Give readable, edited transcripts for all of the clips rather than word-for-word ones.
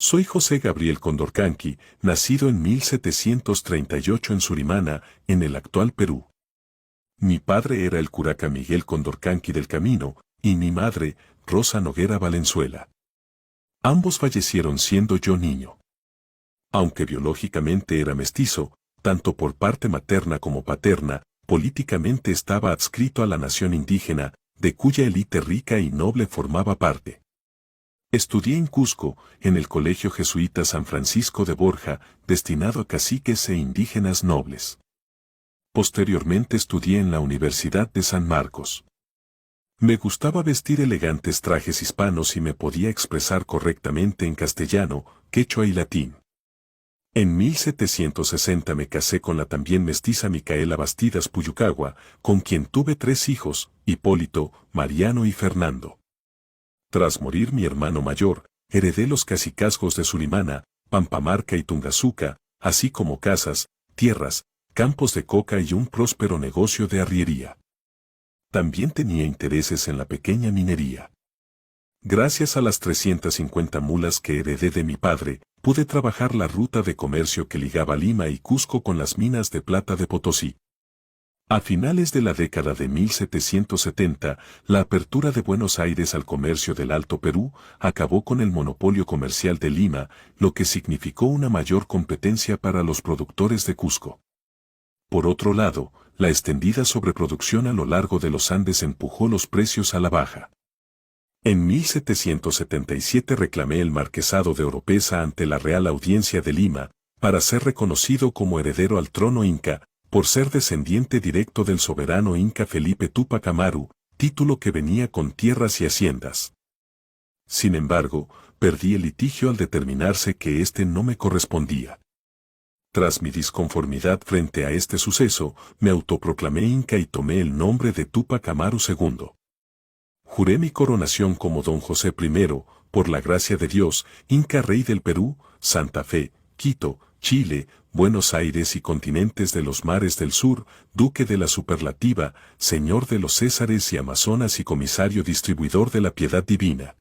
Soy José Gabriel Condorcanqui, nacido en 1738 en Surimana, en el actual Perú. Mi padre era el curaca Miguel Condorcanqui del Camino, y mi madre, Rosa Noguera Valenzuela. Ambos fallecieron siendo yo niño. Aunque biológicamente era mestizo, tanto por parte materna como paterna, políticamente estaba adscrito a la nación indígena, de cuya élite rica y noble formaba parte. Estudié en Cusco, en el Colegio Jesuita San Francisco de Borja, destinado a caciques e indígenas nobles. Posteriormente estudié en la Universidad de San Marcos. Me gustaba vestir elegantes trajes hispanos y me podía expresar correctamente en castellano, quechua y latín. En 1760 me casé con la también mestiza Micaela Bastidas Puyucagua, con quien tuve 3 hijos, Hipólito, Mariano y Fernando. Tras morir mi hermano mayor, heredé los cacicazgos de Surimana, Pampamarca y Tungazuca, así como casas, tierras, campos de coca y un próspero negocio de arriería. También tenía intereses en la pequeña minería. Gracias a las 350 mulas que heredé de mi padre, pude trabajar la ruta de comercio que ligaba Lima y Cusco con las minas de plata de Potosí. A finales de la década de 1770, la apertura de Buenos Aires al comercio del Alto Perú acabó con el monopolio comercial de Lima, lo que significó una mayor competencia para los productores de Cusco. Por otro lado, la extendida sobreproducción a lo largo de los Andes empujó los precios a la baja. En 1777 reclamé el marquesado de Oropesa ante la Real Audiencia de Lima, para ser reconocido como heredero al trono inca, por ser descendiente directo del soberano inca Felipe Túpac Amaru, título que venía con tierras y haciendas. Sin embargo, perdí el litigio al determinarse que este no me correspondía. Tras mi disconformidad frente a este suceso, me autoproclamé inca y tomé el nombre de Túpac Amaru II. Juré mi coronación como Don José I, por la gracia de Dios, Inca Rey del Perú, Santa Fe, Quito, Chile, Buenos Aires y continentes de los mares del sur, Duque de la Superlativa, Señor de los Césares y Amazonas y Comisario Distribuidor de la Piedad Divina.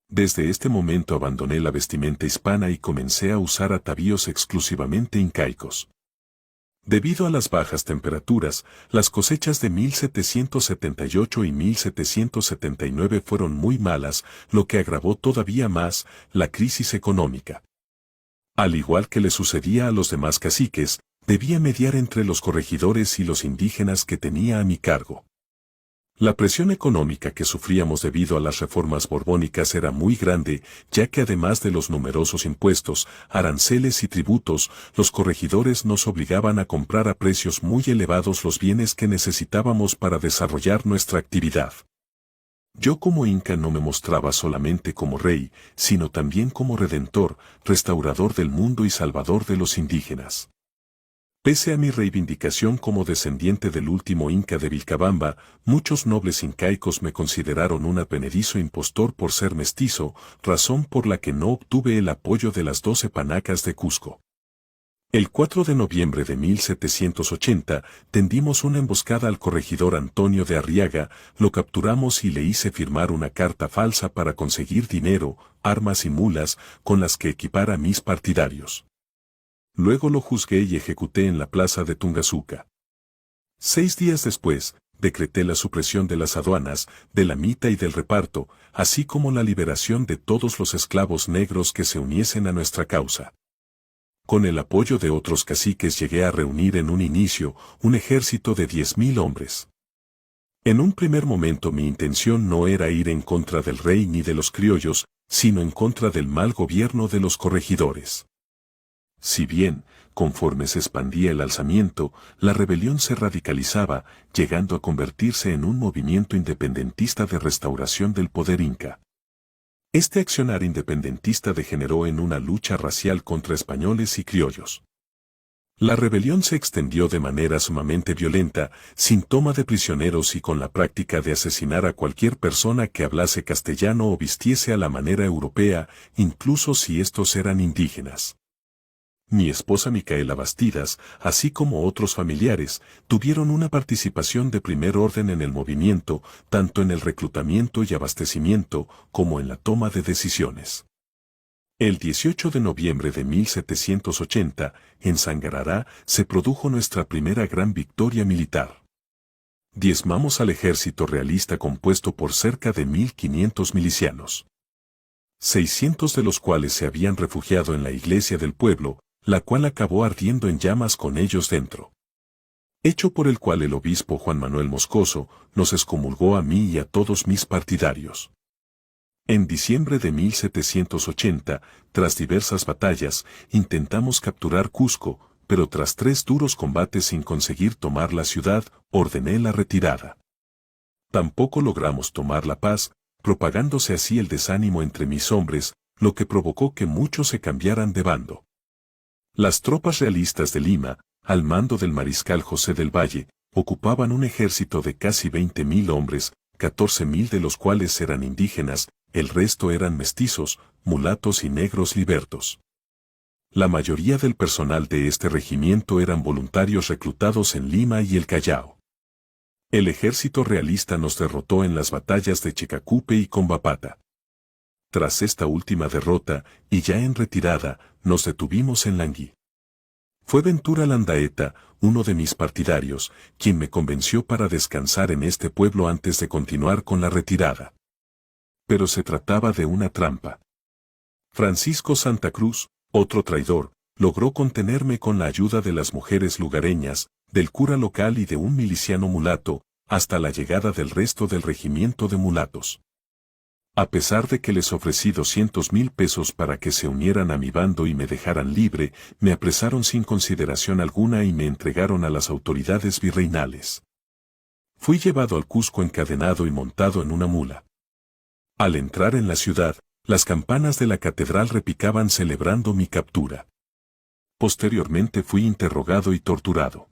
Desde este momento abandoné la vestimenta hispana y comencé a usar atavíos exclusivamente incaicos. Debido a las bajas temperaturas, las cosechas de 1778 y 1779 fueron muy malas, lo que agravó todavía más la crisis económica. Al igual que le sucedía a los demás caciques, debía mediar entre los corregidores y los indígenas que tenía a mi cargo. La presión económica que sufríamos debido a las reformas borbónicas era muy grande, ya que además de los numerosos impuestos, aranceles y tributos, los corregidores nos obligaban a comprar a precios muy elevados los bienes que necesitábamos para desarrollar nuestra actividad. Yo como inca no me mostraba solamente como rey, sino también como redentor, restaurador del mundo y salvador de los indígenas. Pese a mi reivindicación como descendiente del último inca de Vilcabamba, muchos nobles incaicos me consideraron un advenedizo impostor por ser mestizo, razón por la que no obtuve el apoyo de las 12 panacas de Cusco. El 4 de noviembre de 1780, tendimos una emboscada al corregidor Antonio de Arriaga, lo capturamos y le hice firmar una carta falsa para conseguir dinero, armas y mulas, con las que equipar a mis partidarios. Luego lo juzgué y ejecuté en la plaza de Tungazuca. 6 días después, decreté la supresión de las aduanas, de la mita y del reparto, así como la liberación de todos los esclavos negros que se uniesen a nuestra causa. Con el apoyo de otros caciques llegué a reunir en un inicio un ejército de 10.000 hombres. En un primer momento mi intención no era ir en contra del rey ni de los criollos, sino en contra del mal gobierno de los corregidores. Si bien, conforme se expandía el alzamiento, la rebelión se radicalizaba, llegando a convertirse en un movimiento independentista de restauración del poder inca. Este accionar independentista degeneró en una lucha racial contra españoles y criollos. La rebelión se extendió de manera sumamente violenta, sin toma de prisioneros y con la práctica de asesinar a cualquier persona que hablase castellano o vistiese a la manera europea, incluso si estos eran indígenas. Mi esposa Micaela Bastidas, así como otros familiares, tuvieron una participación de primer orden en el movimiento, tanto en el reclutamiento y abastecimiento, como en la toma de decisiones. El 18 de noviembre de 1780, en Sangarará, se produjo nuestra primera gran victoria militar. Diezmamos al ejército realista compuesto por cerca de 1.500 milicianos. 600 de los cuales se habían refugiado en la iglesia del pueblo, la cual acabó ardiendo en llamas con ellos dentro. Hecho por el cual el obispo Juan Manuel Moscoso nos excomulgó a mí y a todos mis partidarios. En diciembre de 1780, tras diversas batallas, intentamos capturar Cusco, pero tras 3 duros combates sin conseguir tomar la ciudad, ordené la retirada. Tampoco logramos tomar La Paz, propagándose así el desánimo entre mis hombres, lo que provocó que muchos se cambiaran de bando. Las tropas realistas de Lima, al mando del mariscal José del Valle, ocupaban un ejército de casi 20.000 hombres, 14.000 de los cuales eran indígenas, el resto eran mestizos, mulatos y negros libertos. La mayoría del personal de este regimiento eran voluntarios reclutados en Lima y el Callao. El ejército realista nos derrotó en las batallas de Chicacupe y Combapata. Tras esta última derrota, y ya en retirada, nos detuvimos en Langui. Fue Ventura Landaeta, uno de mis partidarios, quien me convenció para descansar en este pueblo antes de continuar con la retirada. Pero se trataba de una trampa. Francisco Santa Cruz, otro traidor, logró contenerme con la ayuda de las mujeres lugareñas, del cura local y de un miliciano mulato, hasta la llegada del resto del regimiento de mulatos. A pesar de que les ofrecí 200.000 pesos para que se unieran a mi bando y me dejaran libre, me apresaron sin consideración alguna y me entregaron a las autoridades virreinales. Fui llevado al Cusco encadenado y montado en una mula. Al entrar en la ciudad, las campanas de la catedral repicaban celebrando mi captura. Posteriormente fui interrogado y torturado.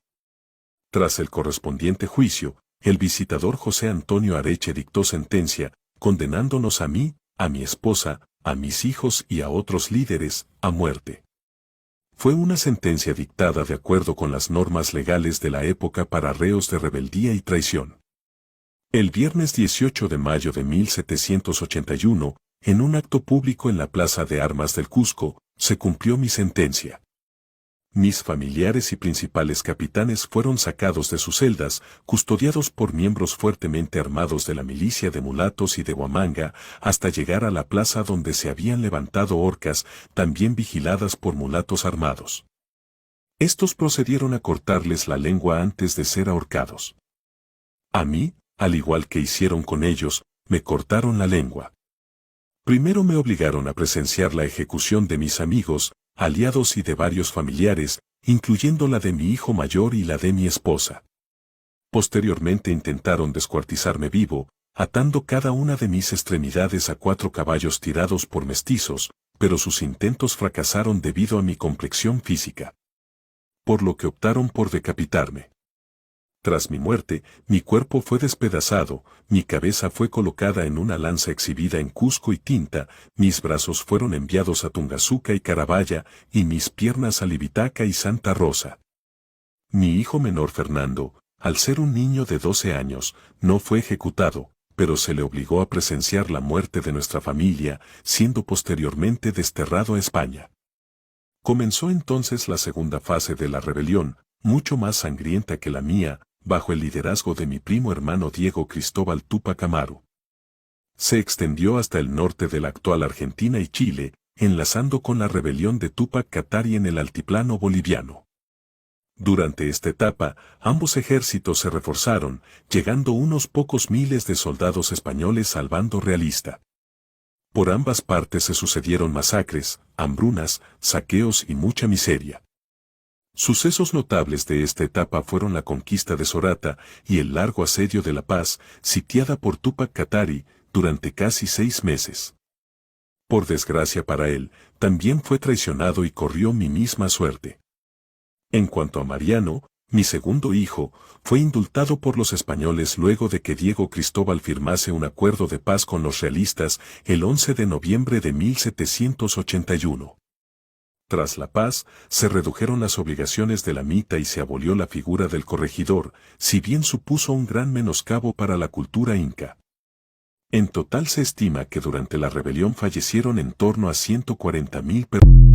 Tras el correspondiente juicio, el visitador José Antonio Areche dictó sentencia, condenándonos a mí, a mi esposa, a mis hijos y a otros líderes, a muerte. Fue una sentencia dictada de acuerdo con las normas legales de la época para reos de rebeldía y traición. El viernes 18 de mayo de 1781, en un acto público en la Plaza de Armas del Cusco, se cumplió mi sentencia. Mis familiares y principales capitanes fueron sacados de sus celdas, custodiados por miembros fuertemente armados de la milicia de mulatos y de Huamanga, hasta llegar a la plaza donde se habían levantado horcas, también vigiladas por mulatos armados. Estos procedieron a cortarles la lengua antes de ser ahorcados. A mí, al igual que hicieron con ellos, me cortaron la lengua. Primero me obligaron a presenciar la ejecución de mis amigos, aliados y de varios familiares, incluyendo la de mi hijo mayor y la de mi esposa. Posteriormente intentaron descuartizarme vivo, atando cada una de mis extremidades a 4 caballos tirados por mestizos, pero sus intentos fracasaron debido a mi complexión física. Por lo que optaron por decapitarme. Tras mi muerte, mi cuerpo fue despedazado, mi cabeza fue colocada en una lanza exhibida en Cusco y Tinta, mis brazos fueron enviados a Tungazuca y Carabaya, y mis piernas a Libitaca y Santa Rosa. Mi hijo menor Fernando, al ser un niño de 12 años, no fue ejecutado, pero se le obligó a presenciar la muerte de nuestra familia, siendo posteriormente desterrado a España. Comenzó entonces la segunda fase de la rebelión, mucho más sangrienta que la mía, bajo el liderazgo de mi primo hermano Diego Cristóbal Túpac Amaru. Se extendió hasta el norte de la actual Argentina y Chile, enlazando con la rebelión de Túpac Katari en el altiplano boliviano. Durante esta etapa, ambos ejércitos se reforzaron, llegando unos pocos miles de soldados españoles al bando realista. Por ambas partes se sucedieron masacres, hambrunas, saqueos y mucha miseria. Sucesos notables de esta etapa fueron la conquista de Sorata y el largo asedio de La Paz, sitiada por Túpac Katari, durante casi 6 meses. Por desgracia para él, también fue traicionado y corrió mi misma suerte. En cuanto a Mariano, mi segundo hijo, fue indultado por los españoles luego de que Diego Cristóbal firmase un acuerdo de paz con los realistas el 11 de noviembre de 1781. Tras la paz, se redujeron las obligaciones de la mita y se abolió la figura del corregidor, si bien supuso un gran menoscabo para la cultura inca. En total se estima que durante la rebelión fallecieron en torno a 140.000 personas.